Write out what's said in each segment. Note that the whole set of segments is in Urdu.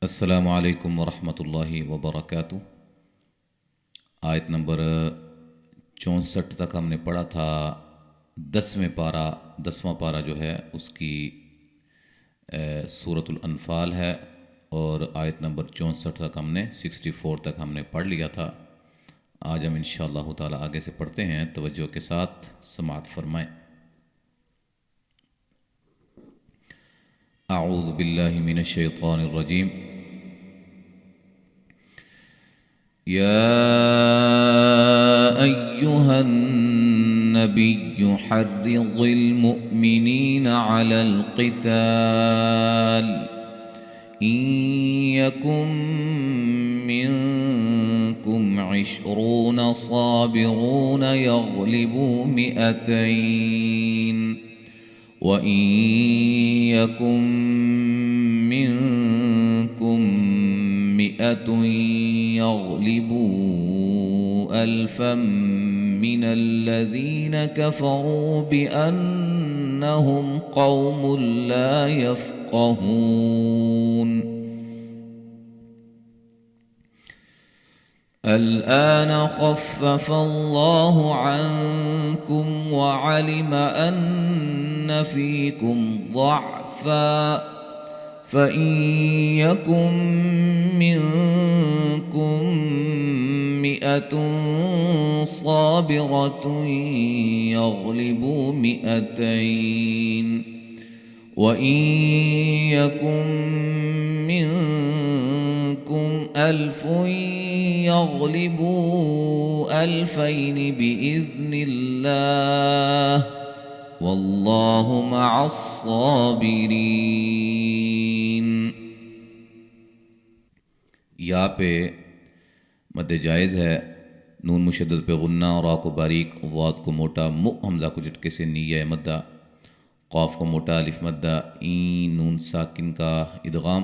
السلام علیکم ورحمۃ اللہ وبرکاتہ۔ آیت نمبر 64 تک ہم نے پڑھا تھا۔ 10واں پارہ جو ہے اس کی سورۃ الانفال ہے، اور آیت نمبر 64 تک ہم نے 64 تک ہم نے پڑھ لیا تھا۔ آج ہم انشاءاللہ تعالی آگے سے پڑھتے ہیں، توجہ کے ساتھ سماعت فرمائیں۔ اعوذ باللہ من الشیطان الرجیم۔ یا ایہا النبی حرض المؤمنین علی القتال ان یکن منکم 20 صابرون یغلبوا 200 وَإِن يَكُن مِّنكُم 100 يَغْلِبُوا 1000 مِّنَ الَّذِينَ كَفَرُوا بِأَنَّهُمْ قَوْمٌ لَّا يَفْقَهُونَ۔ الآن خفف الله عنكم وعلم أن فيكم ضعفا فإن يكن منكم 100 صابرة يغلبوا 200 وإن يكن منكم 1000 يغلبوا 2000 بإذن الله واللہ مع الصابرین۔ یا پہ مد جائز ہے، نون مشدد پہ غنہ، را کو باریک، ضاد کو موٹا، حمزہ کو جھٹکے سے نیہ مدہ، قاف کو موٹا، الف مدہ، این نون ساکن کا ادغام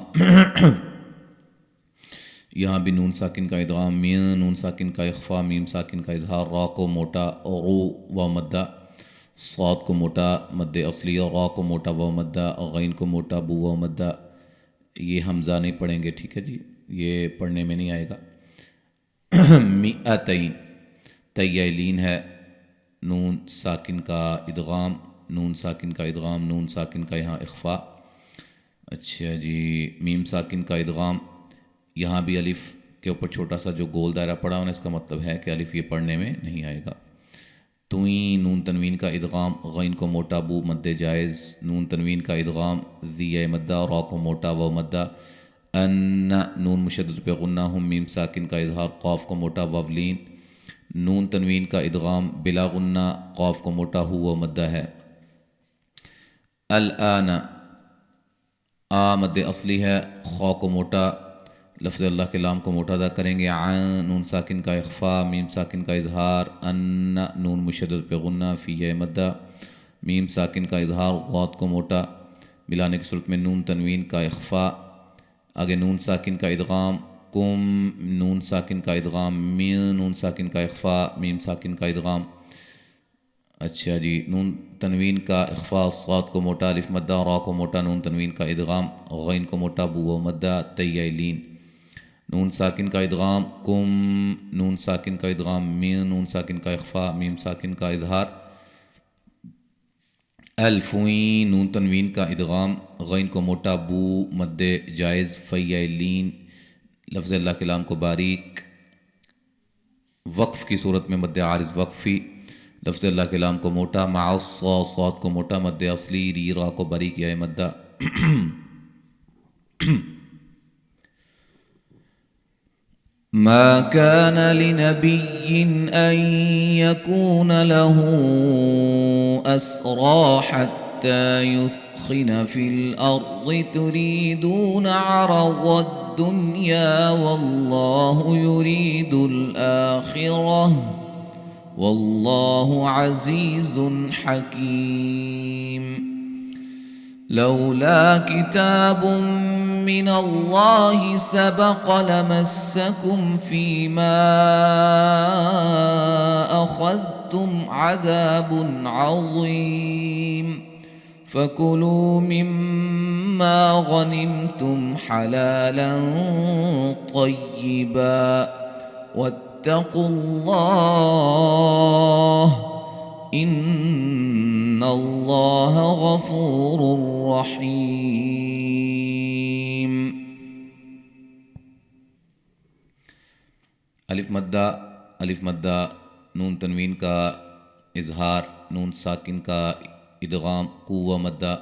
یہاں بھی نون ساکن کا ادغام، مین نون ساکن کا اخفا، میم ساکن کا اظہار، را کو موٹا، رو و مدہ، صاد کو موٹا مد اصلی، را کو موٹا و مدہ، غین کو موٹا بو و مدہ۔ یہ حمزہ نہیں پڑھیں گے، ٹھیک ہے جی، یہ پڑھنے میں نہیں آئے گا۔ مئتین تیلین ہے، نون ساکن کا ادغام، نون ساکن کا ادغام، نون ساکن کا یہاں اخفا۔ اچھا جی، میم ساکن کا ادغام، یہاں بھی الف کے اوپر چھوٹا سا جو گول دائرہ پڑا ہونا، اس کا مطلب ہے کہ الف یہ پڑھنے میں نہیں آئے گا۔ توئیں نون تنوین کا ادغام، غین کو موٹا بو مد جائز، نون تنوین کا ادغام، ذیہ مدہ، را کو موٹا و مدہ، ان نون مشدد پہ غنہ، ہم میم ساکن کا اظہار، قاف کو موٹا وولین، نون تنوین کا ادغام بلا غنہ، قاف کو موٹا ہو و مدہ ہے۔ الآن آ مد اصلی ہے، خا کو موٹا، لفظ اللہ کے لام کو موٹا ادا کریں گے، عین نون ساکن کا اخفا، میم ساکن کا اظہار، ان نون مشدد پہ غنہ، فی مدہ، میم ساکن کا اظہار، غاد کو موٹا، ملانے کی صورت میں نون تنوین کا اخفا، آگے نون ساکن کا ادغام، کم نون ساکن کا ادغام، مین نون ساکن کا اخفا، میم ساکن کا ادغام۔ اچھا جی، نون تنوین کا اخفا، صاد کو موٹا، الف مدہ، را کو موٹا، نون تنوین کا ادغام، غین کو موٹا، بو و مدہ، تیلین، نون ساکن کا ادغام، کم نون ساکن کا ادغام، مین نون ساکن کا اخفا، میم ساکن کا اظہار، الفوین نون تنوین کا ادغام، غین کو موٹا، بو مد جائز، فیلین لفظ اللہ کے لام کو باریک، وقف کی صورت میں مد عارض وقفی، لفظ اللہ کے لام کو موٹا، مع صاد کو موٹا مد اصلی، ری را کو باریک یا مدہ۔ ما كان لنبي أن يكون له أسرى حتى يثخن في الأرض تريدون عرض الدنيا والله يريد الآخرة والله عزيز حكيم۔ لولا كتاب من الله سبق لمسكم فيما أخذتم عذاب عظيم فَكُلُوا مِمَّا غَنِمْتُمْ حَلَالًا طَيِّبًا وَاتَّقُوا اللَّهَ إِنَّ اللَّهَ غَفُورٌ رَحِيمٌ۔ الف مدہ نون تنوین کا اظہار، نون ساکن کا ادغام، قوہ مدہ،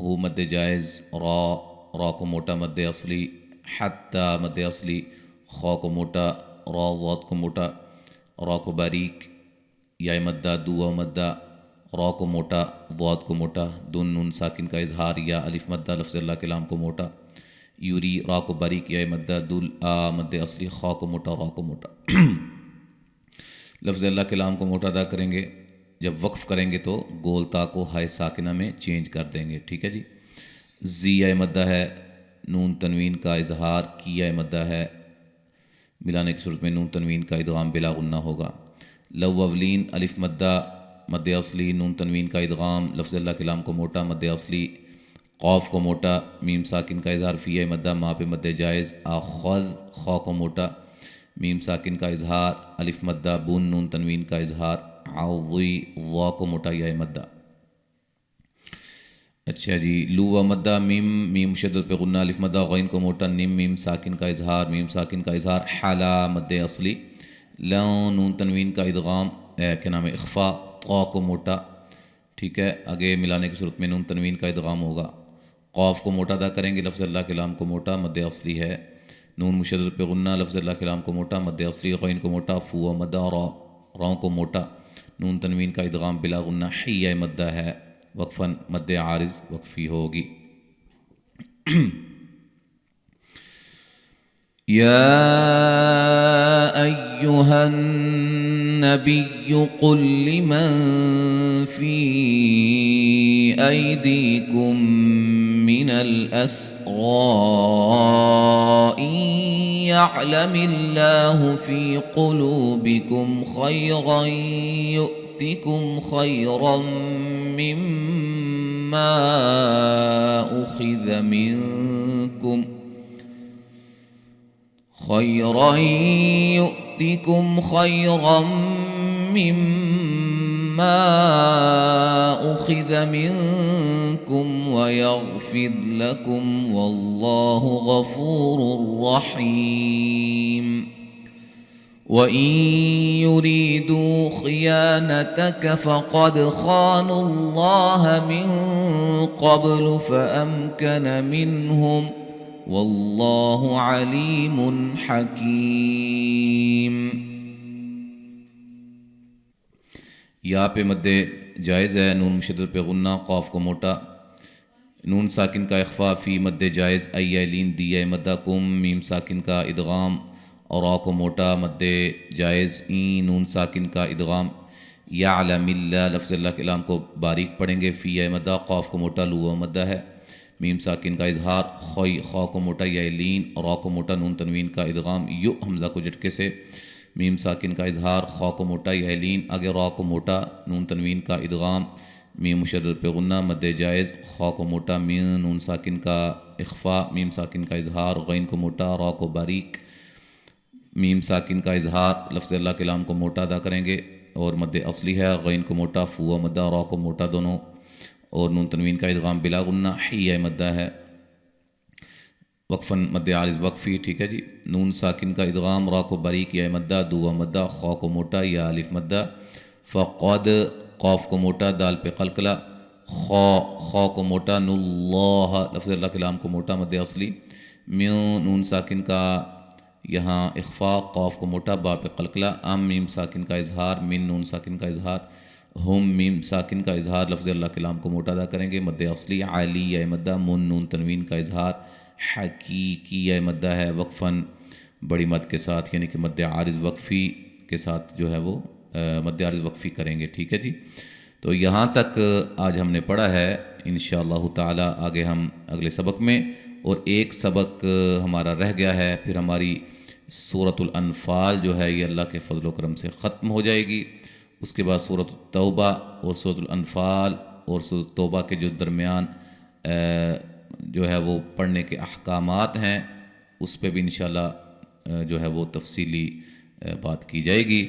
ہو مد جائز، را کو موٹا مد اصلی، حتی مد اصلی، خا کو موٹا، را ضاد کو موٹا، را کو باریک، یا مدہ، دوا مدہ، را کو موٹا، ضاد کو موٹا، دون نون ساکن کا اظہار، یا الف مدہ لفظ اللہ کلام کو موٹا، یوری، را کو باریک، یا مدہ، دل آ مد اصلی، خا کو موٹا، را کو موٹا۔ لفظ اللہ کلام کو موٹا ادا کریں گے، جب وقف کریں گے تو گول تا کو ہائے ساکنہ میں چینج کر دیں گے، ٹھیک ہے جی۔ زی یا مدہ ہے، نون تنوین کا اظہار، کی یا مدہ ہے، ملانے کی صورت میں نون تنوین کا ادغام بلا غنہ ہوگا۔ لو اولین الف مدہ مد اصلی، نون تنوین کا ادغام، لفظ اللہ کلام کو موٹا مد اصلی، قاف کو موٹا، میم ساکن کا اظہار، فی یا مدہ، ما پہ مد جائز، آخذ، خا کو موٹا، میم ساکن کا اظہار، الف مدہ، بون نون تنوین کا اظہار، عوضی، وا کو موٹا، یا مدہ۔ اچھا جی، لو و مدہ، میم شدت پہ غنہ، الف مدہ، غین کو موٹا، نیم میم ساکن کا اظہار، میم ساکن کا اظہار، حالا مد اصلی، لون نون تنوین کا ادغام، کیا نام ہے، اخفا، طا کو موٹا، ٹھیک ہے، آگے ملانے کی صورت میں نون تنوین کا ادغام ہوگا۔ قاف کو موٹا ادا کریں گے، لفظ اللہ کلام کو موٹا مد اصلی ہے، نون مشدد پہ غنہ، لفظ اللہ کلام کو موٹا مد اصلی، غین کو موٹا، فو و مدہ، را کو موٹا، نون تنوین کا ادغام بلا غنہ، حی یا مدہ ہے، وقفاً مد عارض وقفی ہوگی۔ یا ایہا النبی قل لمن فی ایدیکم من الاسراء يعلم اللہ فی قلوبکم خیرا يؤتکم خیرا مما اخذ منکم خیرا يؤتکم خیرا مما اخذ منکم ویغفر لکم واللہ غفور رحیم۔ وَإِن يُرِيدُوا خِيَانَتَكَ فَقَدْ خَانُوا اللَّهَ مِن قَبْلُ فَأَمْكَنَ مِنْهُمْ وَاللَّهُ عَلِيمٌ حَكِيمٌ۔ یا پہ مد جائز ہے، نون مشدد پہ غنہ، قاف کو موٹا، نون ساکن کا اخفا، فی مد جائز، ای لین، دی مدہ، کم میم ساکن کا ادغام، اور را کو موٹا مد جائز، این نون ساکن کا ادغام، یعلم اللہ لفظ اللہ کلام کو باریک پڑھیں گے، فی یا مدہ، قاف کو موٹا، لو مدہ ہے، میم ساکن کا اظہار، خا کو موٹا، یا لین، اور را کو موٹا، نون تنوین کا ادغام، یو حمزہ کو جھٹکے سے، میم ساکن کا اظہار، خا کو موٹا، یا لین، آگے را کو موٹا، نون تنوین کا ادغام، میم مشدد پہ غنہ مد جائز، خا کو موٹا، میم نون ساکن کا اخفا، میم ساکن کا اظہار، غین کو موٹا، را کو باریک، میم ساکن کا اظہار، لفظ اللہ کلام کو موٹا ادا کریں گے، اور مد اصلی ہے، غین کو موٹا، فو مدہ، را کو موٹا دونوں، اور نون تنوین کا ادغام بلا غنہ، حی یا مدہ ہے، وقفاً مد عارض وقفی، ٹھیک ہے جی۔ نون ساکن کا ادغام، را کو باریک، یا مدہ، دوا مدہ، خا کو موٹا، یا الف مدہ، فقد، قاف کو موٹا، دال پہ قلقلہ، خا کو موٹا، ناللہ لفظ اللہ کلام کو موٹا مد اصلی، میون نون ساکن کا یہاں اخفا، قاف کو موٹا، با پہ قلقلہ، ام میم ساکن کا اظہار، من نون ساکن کا اظہار، ہم میم ساکن کا اظہار، لفظ اللہ کلام کو موٹا ادا کریں گے، مد اصلی، علی یا مدہ، من نون تنوین کا اظہار، حقیقی یا مدہ ہے، وقفاً بڑی مد کے ساتھ، یعنی کہ مد عارض وقفی کے ساتھ جو ہے وہ مد عارض وقفی کریں گے، ٹھیک ہے جی۔ تو یہاں تک آج ہم نے پڑھا ہے، انشاءاللہ تعالی آگے ہم اگلے سبق میں، اور ایک سبق ہمارا رہ گیا ہے، پھر ہماری سورۃ الانفال جو ہے یہ اللہ کے فضل و کرم سے ختم ہو جائے گی، اس کے بعد سورۃ التوبہ اور سورۃ الانفال اور سورۃ توبہ کے جو درمیان جو ہے وہ پڑھنے کے احکامات ہیں اس پہ بھی انشاءاللہ جو ہے وہ تفصیلی بات کی جائے گی۔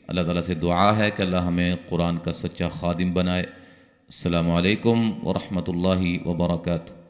اللہ تعالیٰ سے دعا ہے کہ اللہ ہمیں قرآن کا سچا خادم بنائے۔ السلام علیکم ورحمۃ اللہ وبرکاتہ۔